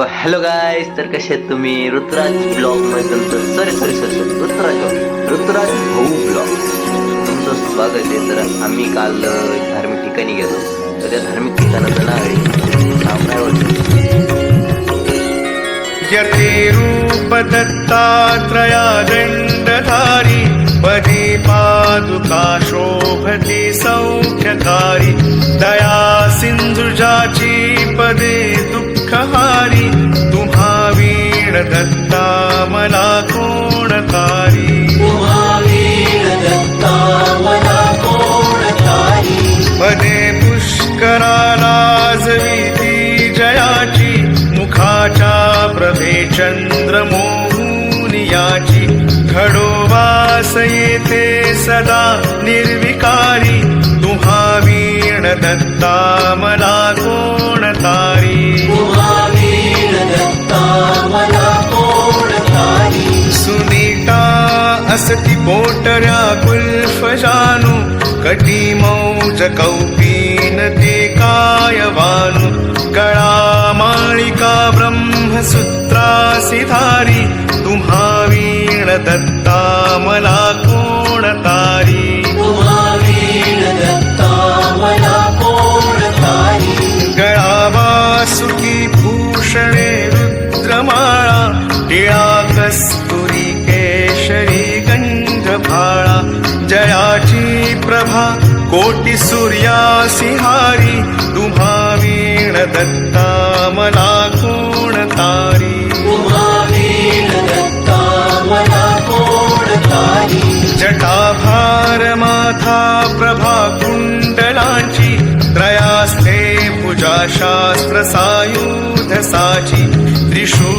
Hello guys, तर कसे आहेत तुम्ही? ऋतुराज ब्लॉग मध्ये तुमचं सॉरी ऋतुराज भाऊ ब्लॉग तुमचं स्वागत आहे. तर आम्ही काल धार्मिक ठिकाणी गेलो, तर त्या धार्मिक ठिकाणाचं नाव काय होतं? यते रूप दत्तात्रया दंडधारी पदी पादुका शोभती सौख्यकारी दया सिंधुजाची पदे दुःखहारी तुम्हा वीण दत्ता मला कोण तारी पदे पुष्कराला जविती जयाची मुखाच्या प्रभे चंद्रमोहून याची घडोवास येथे सदा निर्विकारी तुम्हा वीण दत्ता मला कोण तारी सुनीता असती पोटऱ्या कुल्फ जानू कटी मौज कौपीन ते कायवानु गळा माळिका ब्रह्मसूत्रासी धारी तुम्हा वीण दत्ता मला कोण तारी गळा वासुकी भूषणे रुद्रमाळा टिळा कस्तुरी केशरी गंधभाळा जयाची प्रभा कोटी सूर्यासिहारी तुम्हा वीण दत्ता मला कोण तारी जटाभार माथा प्रभा कुंडलांची त्रयास्ते पूजा शास्त्र सायुध साची त्रिशूळ